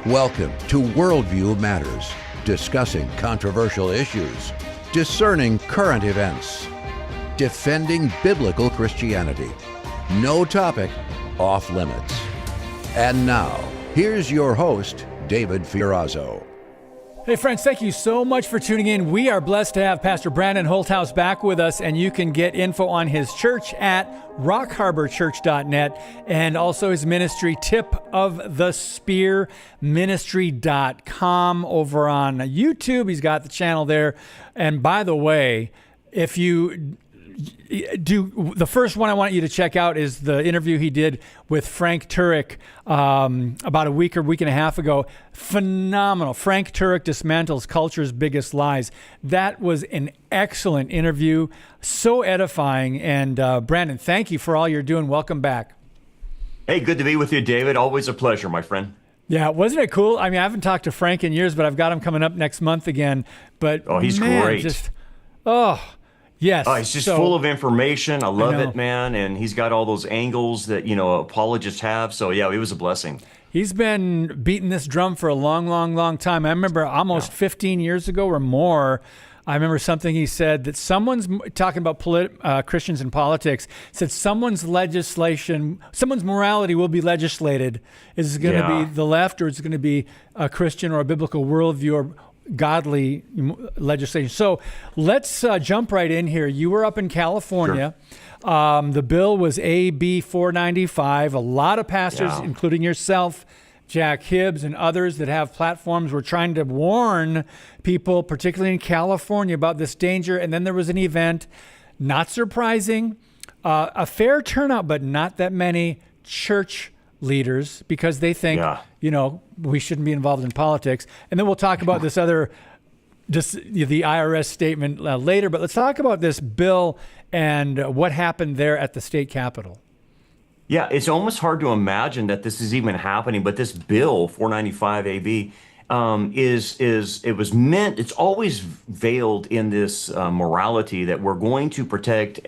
Welcome to Worldview Matters, discussing controversial issues, discerning current events, defending biblical Christianity. No topic off limits. And now, here's your host, David Fiorazzo. Hey friends, thank you so much for tuning in. We are blessed to have Pastor Brandon Holthaus back with us, and you can get info on his church at rockharborchurch.net and also his ministry, Tip of the Spear Ministry.com, over on YouTube. He's got the channel there. And by the way, if you do, the first one I want you to check out is the interview he did with Frank Turek about a week and a half ago. Phenomenal. Frank Turek dismantles culture's biggest lies. That was an excellent interview, so edifying. And Brandon, thank you for all you're doing. Welcome back. Hey, good to be with you, David. Always a pleasure, my friend. Yeah, wasn't it cool? I mean, I haven't talked to Frank in years, but I've got him coming up next month again. But he's great. Yes. He's just full of information. I love it, man. And he's got all those angles that, apologists have. So, yeah, it was a blessing. He's been beating this drum for a long, long, long time. I remember almost 15 years ago or more, I remember something he said that someone's talking about Christians and politics, said someone's morality will be legislated. Is it going to be the left, or is it going to be a Christian or a biblical worldview or godly legislation? So let's jump right in here. You were up in California. Sure. The bill was AB 495. A lot of pastors, including yourself, Jack Hibbs, and others that have platforms, were trying to warn people, particularly in California, about this danger. And then there was an event, not surprising, a fair turnout, but not that many church leaders, because they think, we shouldn't be involved in politics. And then we'll talk about this other, just the IRS statement later. But let's talk about this bill and what happened there at the state capitol. Yeah, it's almost hard to imagine that this is even happening. But this bill, 495 AB, it's always veiled in this morality that we're going to protect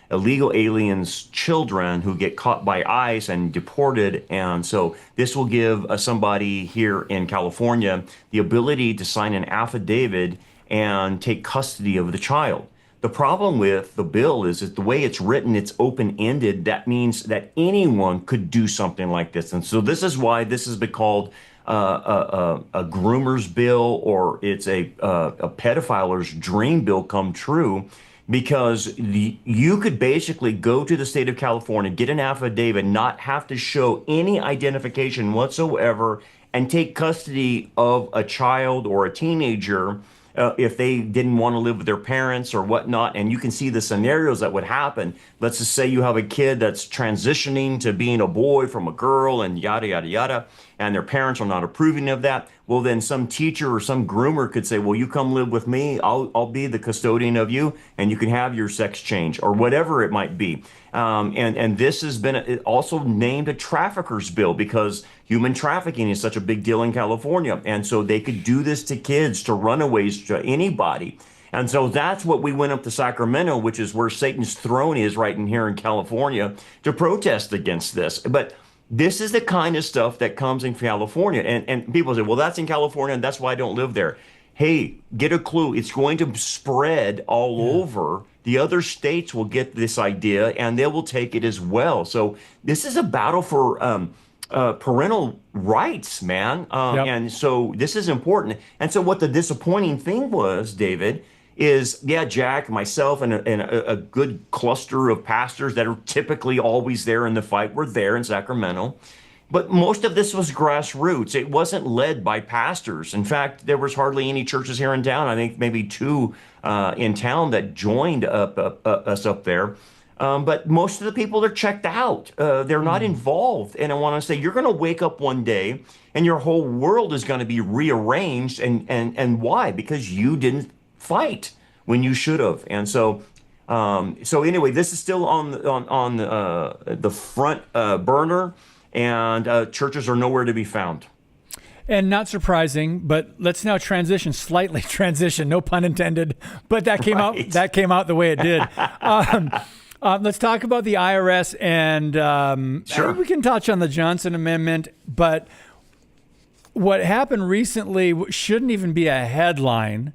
illegal aliens' children who get caught by ICE and deported. And so this will give somebody here in California the ability to sign an affidavit and take custody of the child. The problem with the bill is that the way it's written, it's open-ended. That means that anyone could do something like this. And so this is why this has been called a groomer's bill, or it's a pedophile's dream bill come true. Because you could basically go to the state of California, get an affidavit, not have to show any identification whatsoever, and take custody of a child or a teenager if they didn't want to live with their parents or whatnot. And you can see the scenarios that would happen. Let's just say you have a kid that's transitioning to being a boy from a girl, and yada, yada, yada, and their parents are not approving of that. Well, then some teacher or some groomer could say, well, you come live with me, I'll be the custodian of you, and you can have your sex change, or whatever it might be. And this has been also named a trafficker's bill, because human trafficking is such a big deal in California. And so they could do this to kids, to runaways, to anybody. And so that's what we went up to Sacramento, which is where Satan's throne is, right in here in California, to protest against this. But this is the kind of stuff that comes in California. And people say, well, that's in California, and that's why I don't live there. Hey, get a clue. It's going to spread all over. The other states will get this idea, and they will take it as well. So this is a battle for parental rights, man. And so this is important. And so what the disappointing thing was, David, is, Jack, myself, and a good cluster of pastors that are typically always there in the fight were there in Sacramento. But most of this was grassroots. It wasn't led by pastors. In fact, there was hardly any churches here in town. I think maybe two in town that joined us up there. But most of the people are checked out. They're not involved. And I want to say, you're going to wake up one day and your whole world is going to be rearranged. And why? Because you didn't fight when you should have. And so anyway, this is still on the front burner, and churches are nowhere to be found. And not surprising, but let's now slightly transition, no pun intended, but that came out the way it did. Let's talk about the IRS, and Sure. we can touch on the Johnson Amendment, but what happened recently shouldn't even be a headline.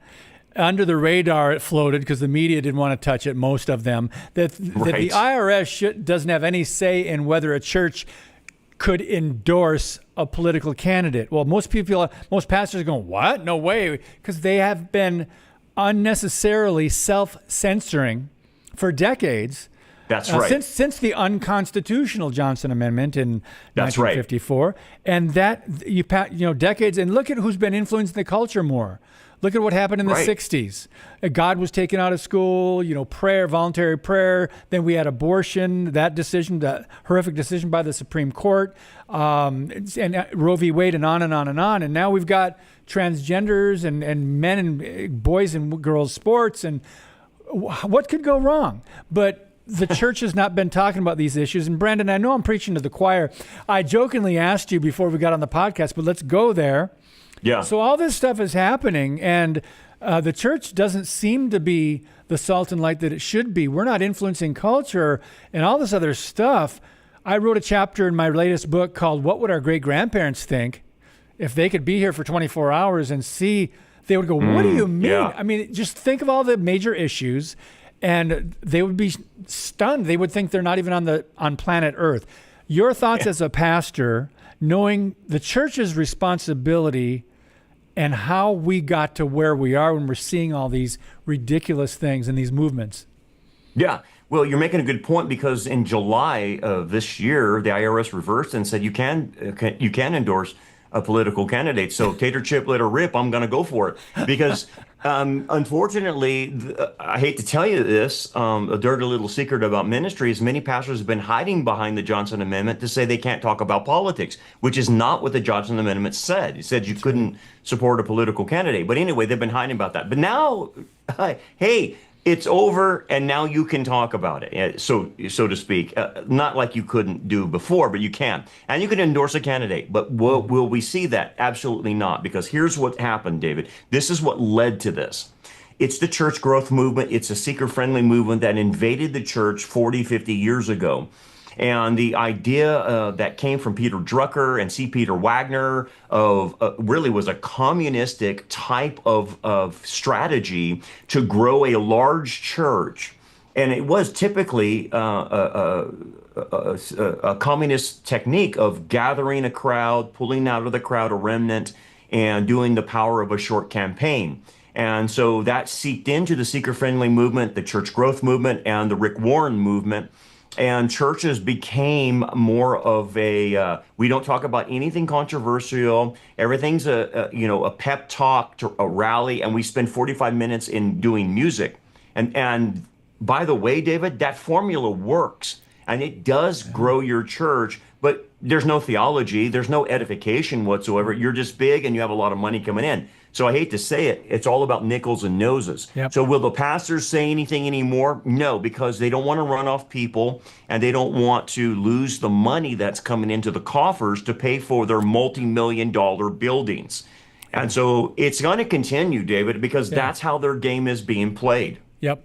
Under the radar, it floated because the media didn't want to touch it, most of them, that the IRS doesn't have any say in whether a church could endorse a political candidate. Well, most pastors are going, what? No way, because they have been unnecessarily self-censoring for decades. That's right. Since the unconstitutional Johnson Amendment in 1954, right. And that decades. And look at who's been influencing the culture more. Look at what happened in the 60s. God was taken out of school, prayer, voluntary prayer. Then we had abortion, that horrific decision by the Supreme Court, and Roe v. Wade, and on and on and on. And now we've got transgenders and men and boys and girls sports. And what could go wrong? But the church has not been talking about these issues. And Brandon, I know I'm preaching to the choir. I jokingly asked you before we got on the podcast, but let's go there. Yeah. So all this stuff is happening, and the church doesn't seem to be the salt and light that it should be. We're not influencing culture and all this other stuff. I wrote a chapter in my latest book called "What Would Our Great Grandparents Think If They Could Be Here for 24 Hours and See?" They would go, "What do you mean?" Yeah. I mean, just think of all the major issues, and they would be stunned. They would think they're not even on planet Earth. Your thoughts as a pastor, knowing the church's responsibility and how we got to where we are when we're seeing all these ridiculous things and these movements. Yeah. Well, you're making a good point, because in July of this year, the IRS reversed and said you can endorse a political candidate. So tater chip, let her rip. I'm going to go for it, because unfortunately, I hate to tell you this, a dirty little secret about ministry is many pastors have been hiding behind the Johnson Amendment to say they can't talk about politics, which is not what the Johnson Amendment said. It said you couldn't support a political candidate. But anyway, they've been hiding about that. But now, hey, it's over, and now you can talk about it, so to speak. Not like you couldn't do before, but you can. And you can endorse a candidate. But will we see that? Absolutely not, because here's what happened, David. This is what led to this. It's the church growth movement. It's a seeker-friendly movement that invaded the church 40, 50 years ago. And the idea that came from Peter Drucker and C. Peter Wagner of really was a communistic type of strategy to grow a large church. And it was typically a communist technique of gathering a crowd, pulling out of the crowd a remnant, and doing the power of a short campaign. And so that seeped into the seeker-friendly movement, the church growth movement, and the Rick Warren movement. And churches became more of we don't talk about anything controversial. Everything's a pep talk, to a rally, and we spend 45 minutes in doing music. And by the way, David, that formula works, and it does grow your church, but there's no theology, there's no edification whatsoever. You're just big and you have a lot of money coming in. So I hate to say it, it's all about nickels and noses. Yep. So will the pastors say anything anymore? No, because they don't want to run off people, and they don't want to lose the money that's coming into the coffers to pay for their multi-million-dollar buildings. And so it's going to continue, David, because that's how their game is being played. Yep.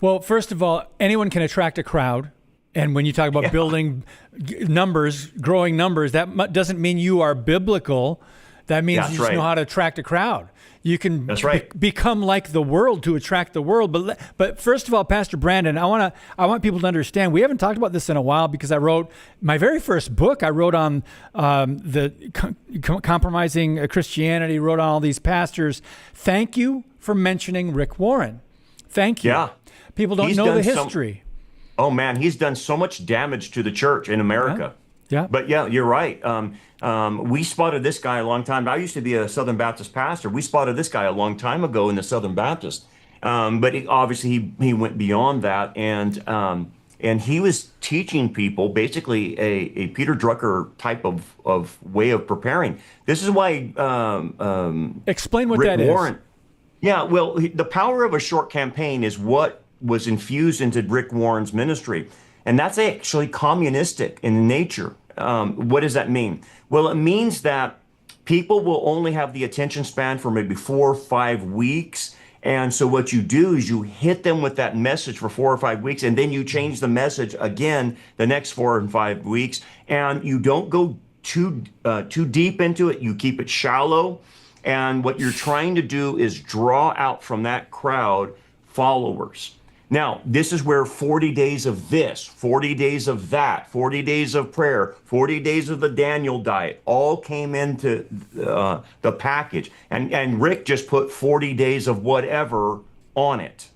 Well, first of all, anyone can attract a crowd. And when you talk about building numbers, growing numbers, that doesn't mean you are biblical. That means you just know how to attract a crowd. You can become like the world to attract the world. But first of all, Pastor Brandon, I want people to understand, we haven't talked about this in a while, because I wrote my very first book. I wrote on the compromising Christianity, wrote on all these pastors. Thank you for mentioning Rick Warren. Thank you. Yeah. People don't know the history. Oh, man, he's done so much damage to the church in America. Yeah. But yeah, you're right. We spotted this guy a long time. I used to be a Southern Baptist pastor. We spotted this guy a long time ago in the Southern Baptist. But obviously he went beyond that. And he was teaching people basically a Peter Drucker type of way of preparing. This is why explain what Rick that Warren, is. Yeah, well, the power of a short campaign is what was infused into Rick Warren's ministry. And that's actually communistic in nature. What does that mean? Well, it means that people will only have the attention span for maybe 4 or 5 weeks. And so what you do is you hit them with that message for 4 or 5 weeks, and then you change the message again the next 4 and 5 weeks. And you don't go too deep into it, you keep it shallow. And what you're trying to do is draw out from that crowd followers. Now, this is where 40 days of this, 40 days of that, 40 days of prayer, 40 days of the Daniel diet all came into the package. And Rick just put 40 days of whatever on it.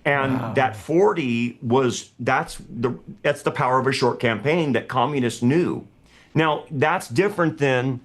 And that 40 that's the power of a short campaign that communists knew. Now, that's different than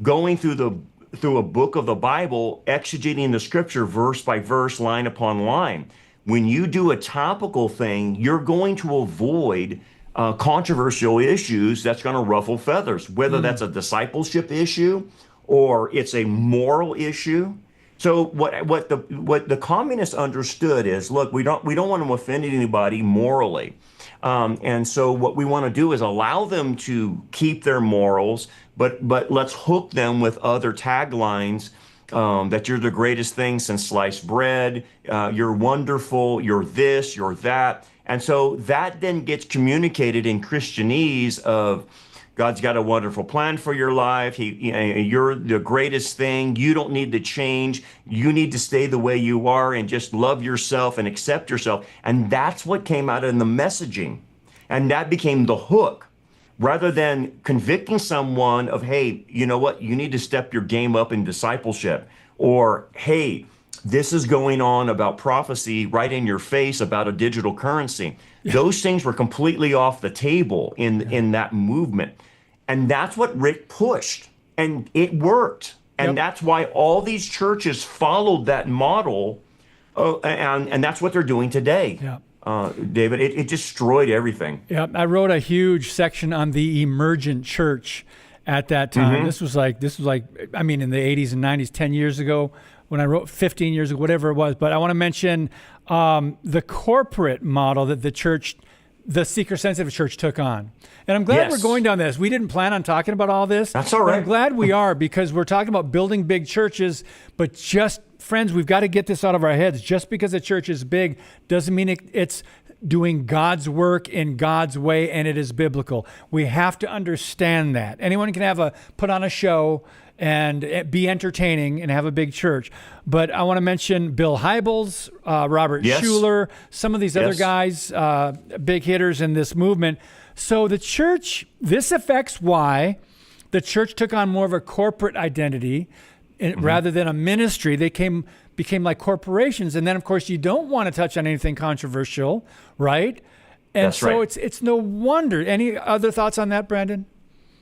going through a book of the Bible, exegeting the scripture verse by verse, line upon line. When you do a topical thing, you're going to avoid controversial issues that's going to ruffle feathers, whether that's a discipleship issue or it's a moral issue. So what the communists understood is, look, we don't want to offend anybody morally. And so what we want to do is allow them to keep their morals, but let's hook them with other taglines, that you're the greatest thing since sliced bread, you're wonderful, you're this, you're that. And so that then gets communicated in Christianese of, God's got a wonderful plan for your life. You're the greatest thing. You don't need to change. You need to stay the way you are and just love yourself and accept yourself. And that's what came out in the messaging. And that became the hook. Rather than convicting someone of, hey, you know what? You need to step your game up in discipleship. Or, hey, this is going on about prophecy right in your face about a digital currency. Yeah. Those things were completely off the table in that movement. And that's what Rick pushed. And it worked. And that's why all these churches followed that model. And that's what they're doing today. Yeah. David, it destroyed everything. Yeah, I wrote a huge section on the emergent church at that time. This was like, I mean, in the 80s and 90s, 10 years ago, when I wrote 15 years ago, whatever it was. But I want to mention the corporate model that the seeker-sensitive church took on. And I'm glad we're going down this. We didn't plan on talking about all this. That's all right. I'm glad we are, because we're talking about building big churches, but just, friends, we've got to get this out of our heads. Just because a church is big doesn't mean it's doing God's work in God's way and it is biblical. We have to understand that. Anyone can put on a show and be entertaining and have a big church. But I want to mention Bill Hybels, Robert Schuller, some of these other guys, big hitters in this movement. So the church, this affects why the church took on more of a corporate identity rather than a ministry. They became like corporations. And then, of course, you don't want to touch on anything controversial, right? And That's so right. it's no wonder. Any other thoughts on that, Brandon?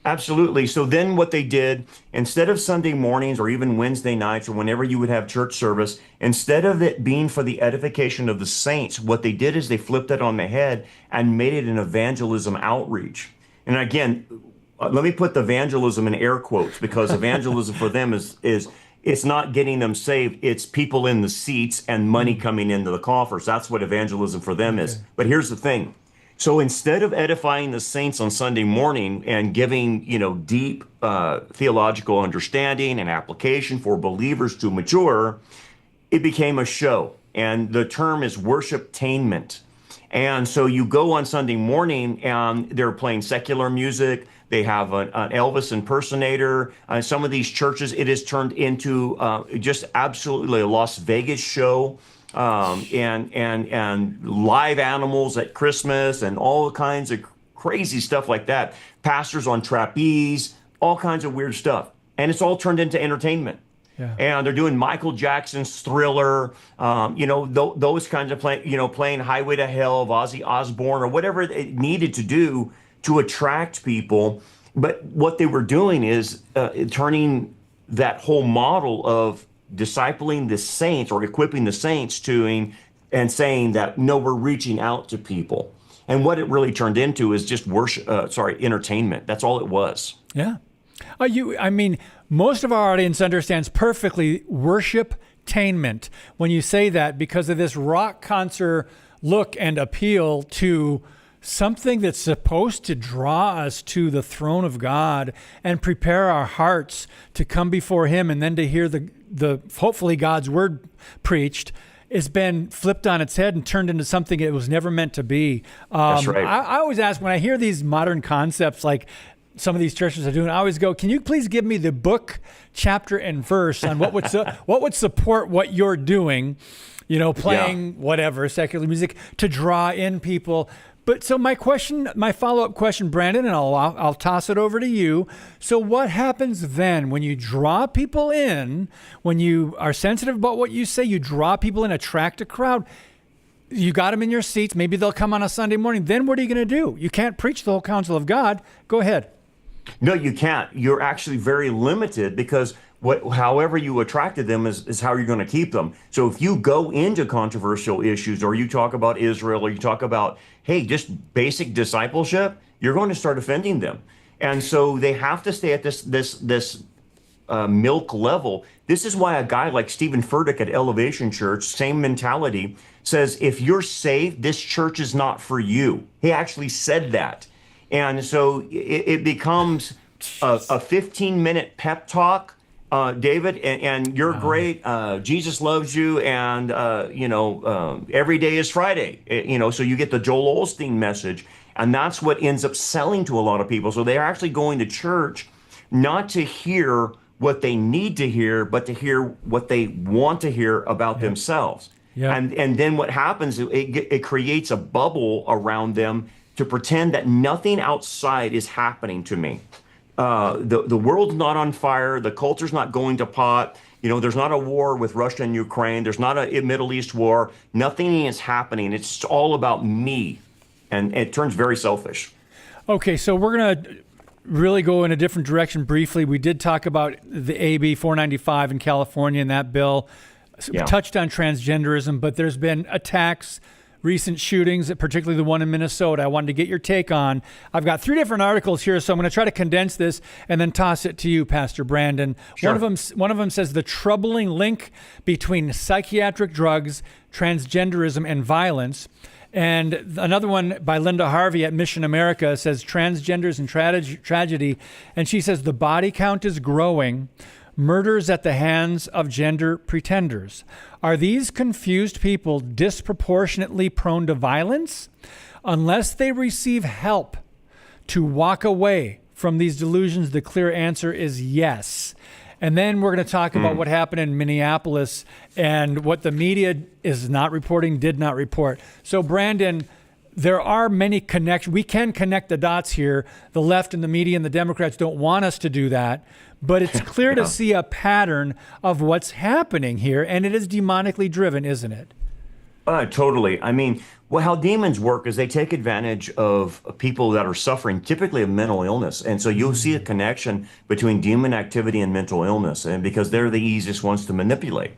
Absolutely. So then what they did, instead of Sunday mornings or even Wednesday nights or whenever you would have church service, instead of it being for the edification of the saints, what they did is they flipped it on the head and made it an evangelism outreach. And again, let me put the evangelism in air quotes, because evangelism for them is it's not getting them saved. It's people in the seats and money coming into the coffers. That's what evangelism for them is. But here's the thing. So instead of edifying the saints on Sunday morning and giving, deep theological understanding and application for believers to mature, it became a show. And the term is worshiptainment. And so you go on Sunday morning and they're playing secular music. They have an Elvis impersonator. Some of these churches, it has turned into just absolutely a Las Vegas show. And live animals at Christmas and all kinds of crazy stuff like that. Pastors on trapeze, all kinds of weird stuff. And it's all turned into entertainment. Yeah. And they're doing Michael Jackson's Thriller, those kinds of playing Highway to Hell of Ozzy Osbourne or whatever it needed to do to attract people. But what they were doing is turning that whole model of discipling the saints or equipping the saints and saying that, no, we're reaching out to people. And what it really turned into is just entertainment. That's all it was. Yeah. Most of our audience understands perfectly worshiptainment when you say that, because of this rock concert look and appeal to something that's supposed to draw us to the throne of God and prepare our hearts to come before Him, and then to hear the hopefully God's word preached. It's been flipped on its head and turned into something it was never meant to be. That's right. I always ask, when I hear these modern concepts like some of these churches are doing, I always go, can you please give me the book, chapter, and verse on what would support what you're doing, playing whatever, secular music, to draw in people. But so my follow-up question, Brandon, and I'll toss it over to you. So what happens then when you draw people in, when you are sensitive about what you say, you draw people in, attract a crowd, you got them in your seats, maybe they'll come on a Sunday morning. Then what are you going to do? You can't preach the whole counsel of God. Go ahead. No, you can't. You're actually very limited because however you attracted them is how you're going to keep them. So if you go into controversial issues, or you talk about Israel, or you talk about, hey, just basic discipleship, you're going to start offending them. And so they have to stay at this milk level. This is why a guy like Stephen Furtick at Elevation Church, same mentality, says, if you're saved, this church is not for you. He actually said that. And so it becomes a 15-minute pep talk, David, and you're great. Jesus loves you, and every day is Friday. So you get the Joel Osteen message, and that's what ends up selling to a lot of people. So they're actually going to church not to hear what they need to hear, but to hear what they want to hear about themselves. Yeah. And then what happens? It creates a bubble around them to pretend that nothing outside is happening to me. The world's not on fire. The culture's not going to pot. There's not a war with Russia and Ukraine. There's not a Middle East war. Nothing is happening. It's all about me. And it turns very selfish. Okay, so we're going to really go in a different direction briefly. We did talk about the AB 495 in California and that bill. We touched on transgenderism, but there's been attacks, recent shootings, particularly the one in Minnesota. I wanted to get your take on. I've got 3 different articles here, so I'm going to try to condense this and then toss it to you, Pastor Brandon. Sure. One of them says the troubling link between psychiatric drugs, transgenderism, and violence. And another one by Linda Harvey at Mission America says transgenders and tragedy. And she says the body count is growing. Murders at the hands of gender pretenders. Are these confused people disproportionately prone to violence? Unless they receive help to walk away from these delusions, the clear answer is yes. And then we're going to talk about what happened in Minneapolis and what the media is not reporting, did not report. So, Brandon, there are many connections. We can connect the dots here. The left and the media and the Democrats don't want us to do that. But it's clear to see a pattern of what's happening here, and it is demonically driven, isn't it? Totally. I mean, how demons work is they take advantage of people that are suffering, typically of mental illness. And so you'll see a connection between demon activity and mental illness, and because they're the easiest ones to manipulate.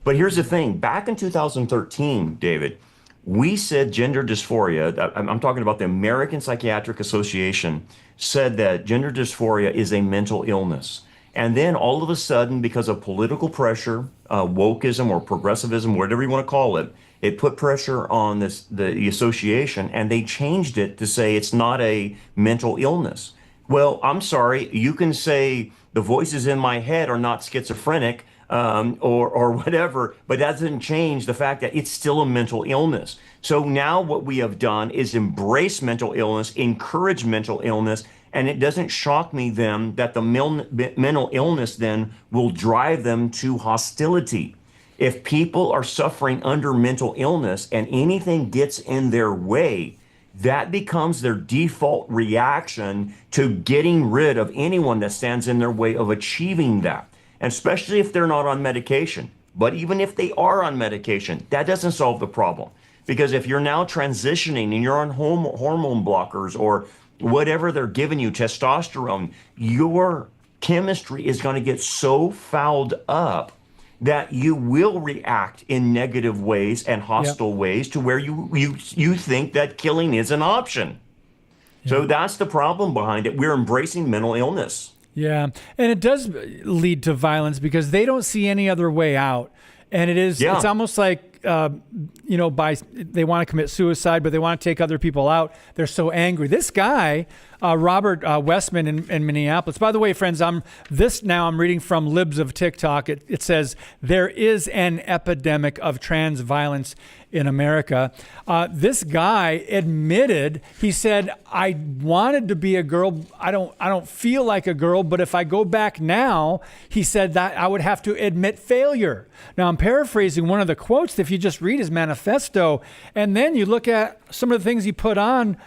But here's the thing. Back in 2013, David, we said gender dysphoria, I'm talking about the American Psychiatric Association, said that gender dysphoria is a mental illness. And then all of a sudden, because of political pressure, wokeism or progressivism, whatever you want to call it, it put pressure on the association, and they changed it to say it's not a mental illness. Well, I'm sorry, you can say the voices in my head are not schizophrenic or whatever, but that doesn't change the fact that it's still a mental illness. So now what we have done is embrace mental illness, encourage mental illness, and it doesn't shock me then that the mental illness then will drive them to hostility. If people are suffering under mental illness and anything gets in their way, that becomes their default reaction to getting rid of anyone that stands in their way of achieving that, and especially if they're not on medication. But even if they are on medication, that doesn't solve the problem. Because if you're now transitioning and you're on hormone blockers or whatever they're giving you, testosterone, your chemistry is going to get so fouled up that you will react in negative ways and hostile ways to where you think that killing is an option. So that's the problem behind it. We're embracing mental illness. Yeah, and it does lead to violence because they don't see any other way out. And it's almost like, they want to commit suicide, but they want to take other people out. They're so angry. This guy Robert Westman in Minneapolis. By the way, friends, I'm reading from Libs of TikTok. It says there is an epidemic of trans violence in America. This guy admitted, he said, I wanted to be a girl. I don't feel like a girl, but if I go back now, he said that I would have to admit failure. Now, I'm paraphrasing one of the quotes. If you just read his manifesto, and then you look at some of the things he put on,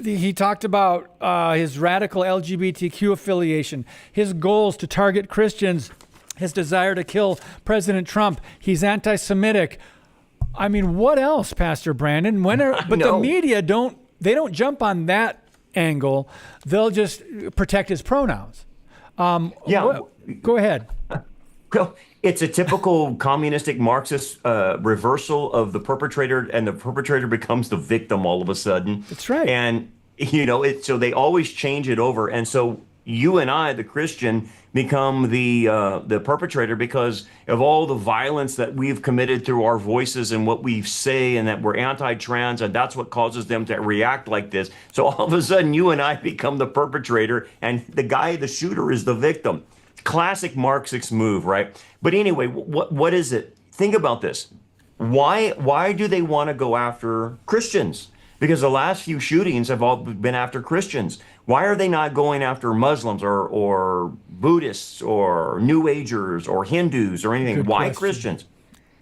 he talked about his radical LGBTQ affiliation, his goals to target Christians, his desire to kill President Trump. He's anti-Semitic. I mean, what else, Pastor Brandon? The media don't jump on that angle. They'll just protect his pronouns. Go ahead. Well, it's a typical communistic Marxist reversal of the perpetrator, and the perpetrator becomes the victim all of a sudden. That's right. And, so they always change it over. And so you and I, the Christian, become the perpetrator because of all the violence that we've committed through our voices and what we say, and that we're anti-trans, and that's what causes them to react like this. So all of a sudden, you and I become the perpetrator, and the shooter is the victim. Classic Marxist move, right? But anyway, what is it? Think about this. Why do they want to go after Christians? Because the last few shootings have all been after Christians. Why are they not going after Muslims or Buddhists or New Agers or Hindus or anything? Why Christians?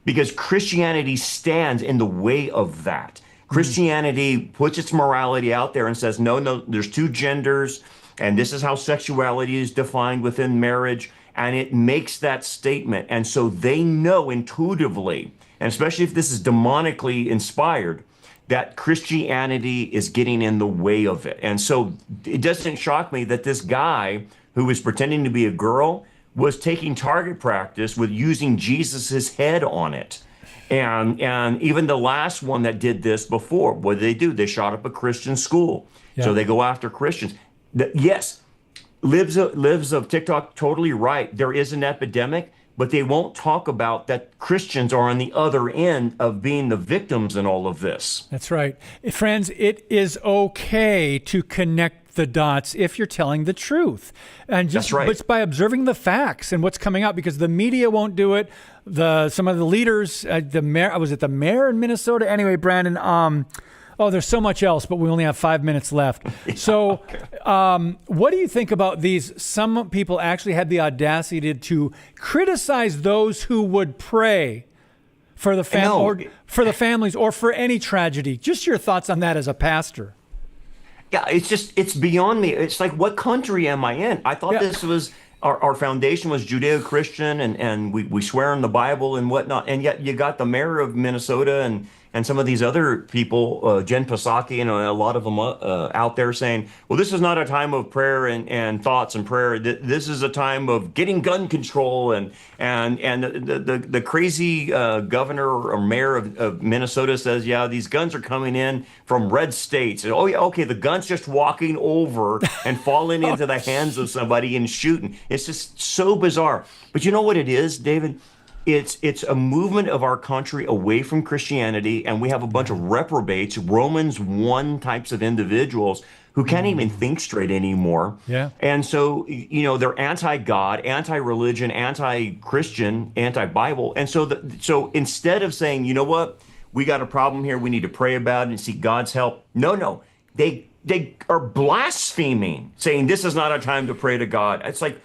Because Christianity stands in the way of that. Christianity puts its morality out there and says, no, there's two genders, and this is how sexuality is defined within marriage, and it makes that statement. And so they know intuitively, and especially if this is demonically inspired, that Christianity is getting in the way of it. And so it doesn't shock me that this guy who was pretending to be a girl was taking target practice with using Jesus's head on it. And even the last one that did this before, what did they do? They shot up a Christian school. Yeah. So they go after Christians. Yes, Libs of TikTok, totally right. There is an epidemic, but they won't talk about that Christians are on the other end of being the victims in all of this. That's right. Friends, it is okay to connect the dots if you're telling the truth. And just it's by observing the facts and what's coming out, because the media won't do it. Some of the leaders, the mayor in Minnesota? Anyway, Brandon, there's so much else, but we only have 5 minutes left. So what do you think about these? Some people actually had the audacity to criticize those who would pray for the families or for any tragedy. Just your thoughts on that as a pastor. Yeah, it's beyond me. It's like, what country am I in? I thought this was, our foundation was Judeo-Christian, and we swear in the Bible and whatnot. And yet you got the mayor of Minnesota and some of these other people, Jen Psaki, and a lot of them out there saying, well, this is not a time of prayer and thoughts and prayer. This is a time of getting gun control. And the crazy governor or mayor of Minnesota says, yeah, these guns are coming in from red states. And, oh, yeah, okay, the gun's just walking over and falling into the hands of somebody and shooting. It's just so bizarre. But you know what it is, David? It's a movement of our country away from Christianity, and we have a bunch of reprobates, Romans 1 types of individuals who can't even think straight anymore. Yeah. And so, they're anti-God, anti-religion, anti-Christian, anti-Bible. And so instead of saying, you know what, we got a problem here, we need to pray about it and seek God's help. No, they are blaspheming, saying this is not a time to pray to God. It's like,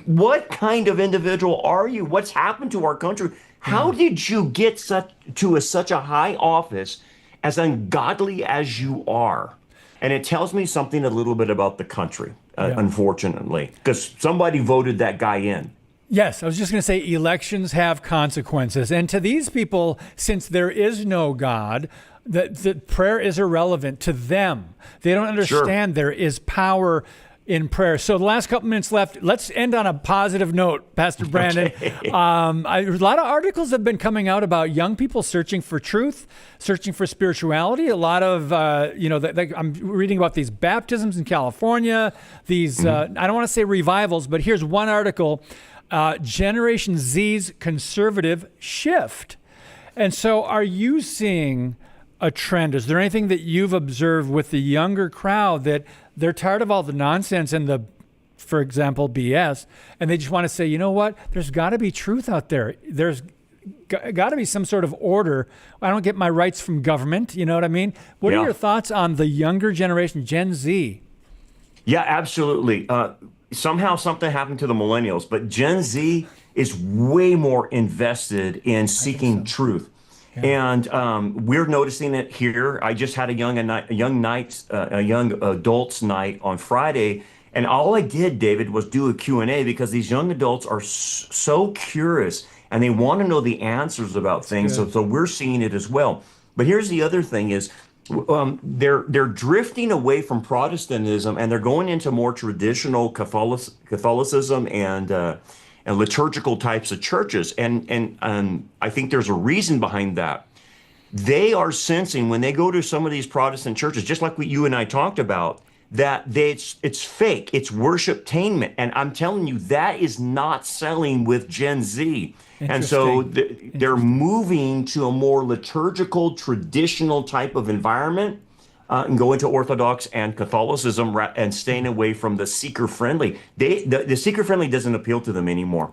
what kind of individual are you? What's happened to our country? How did you get such a high office, as ungodly as you are? And it tells me something a little bit about the country, unfortunately, because somebody voted that guy in. Yes, I was just going to say elections have consequences. And to these people, since there is no God, the prayer is irrelevant to them. They don't understand there is power in prayer. So the last couple minutes left, let's end on a positive note, Pastor Brandon. Okay. A lot of articles have been coming out about young people searching for truth, searching for spirituality. A lot of, I'm reading about these baptisms in California, these, I don't want to say revivals, but here's one article, Generation Z's conservative shift. And so are you seeing a trend? Is there anything that you've observed with the younger crowd that they're tired of all the nonsense and the, for example, BS, and they just want to say, you know what? There's got to be truth out there. There's got to be some sort of order. I don't get my rights from government. You know what I mean? What are your thoughts on the younger generation, Gen Z? Yeah, absolutely. Somehow something happened to the millennials, but Gen Z is way more invested in seeking truth. Yeah. And we're noticing it here. I just had a young adults night on Friday, and all I did, David, was do a Q&A because these young adults are so curious and they want to know the answers about things. So we're seeing it as well. But here's the other thing is they're drifting away from Protestantism and they're going into more traditional Catholicism and liturgical types of churches. And I think there's a reason behind that. They are sensing when they go to some of these Protestant churches, just like what you and I talked about, that it's fake, it's worshiptainment. And I'm telling you, that is not selling with Gen Z. And so they're moving to a more liturgical, traditional type of environment and go into Orthodox and Catholicism and staying away from the seeker-friendly. The seeker-friendly doesn't appeal to them anymore.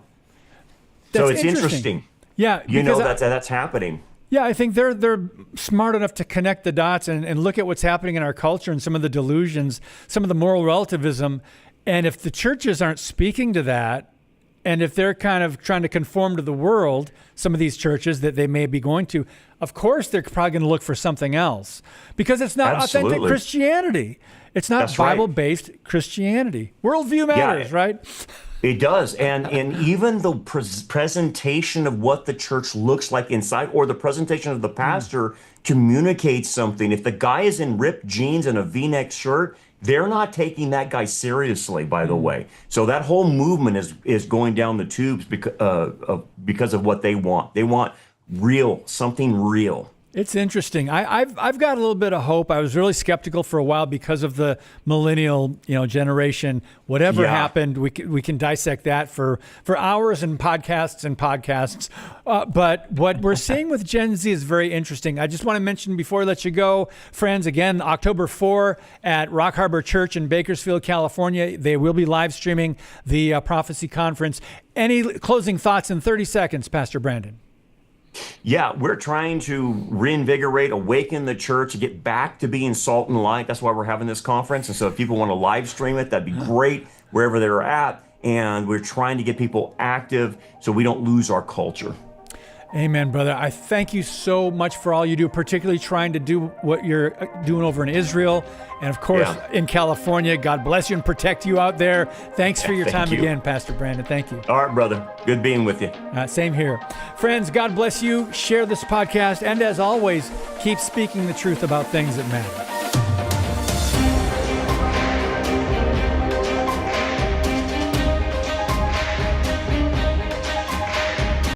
So it's interesting. Yeah, you know that's happening. Yeah, I think they're smart enough to connect the dots and look at what's happening in our culture and some of the delusions, some of the moral relativism. And if the churches aren't speaking to that, and if they're kind of trying to conform to the world, some of these churches that they may be going to, of course, they're probably going to look for something else because it's not authentic Christianity. It's not Bible-based Christianity. Worldview matters, right? It does. And even the presentation of what the church looks like inside or the presentation of the pastor communicates something. If the guy is in ripped jeans and a V-neck shirt, they're not taking that guy seriously, by the way. So that whole movement is going down the tubes because of what they want. They want something real. It's interesting. I've got a little bit of hope. I was really skeptical for a while because of the millennial, generation. Whatever happened, we can dissect that for hours and podcasts. But what we're seeing with Gen Z is very interesting. I just want to mention before I let you go, friends, again, October 4 at Rock Harbor Church in Bakersfield, California. They will be live streaming the Prophecy Conference. Any closing thoughts in 30 seconds, Pastor Brandon? Yeah, we're trying to reinvigorate, awaken the church, get back to being salt and light. That's why we're having this conference. And so if people want to live stream it, that'd be great wherever they're at. And we're trying to get people active so we don't lose our culture. Amen, brother. I thank you so much for all you do, particularly trying to do what you're doing over in Israel. And of course, in California. God bless you and protect you out there. Thanks for your time again, Pastor Brandon. Thank you. All right, brother. Good being with you. Same here. Friends, God bless you. Share this podcast. And as always, keep speaking the truth about things that matter.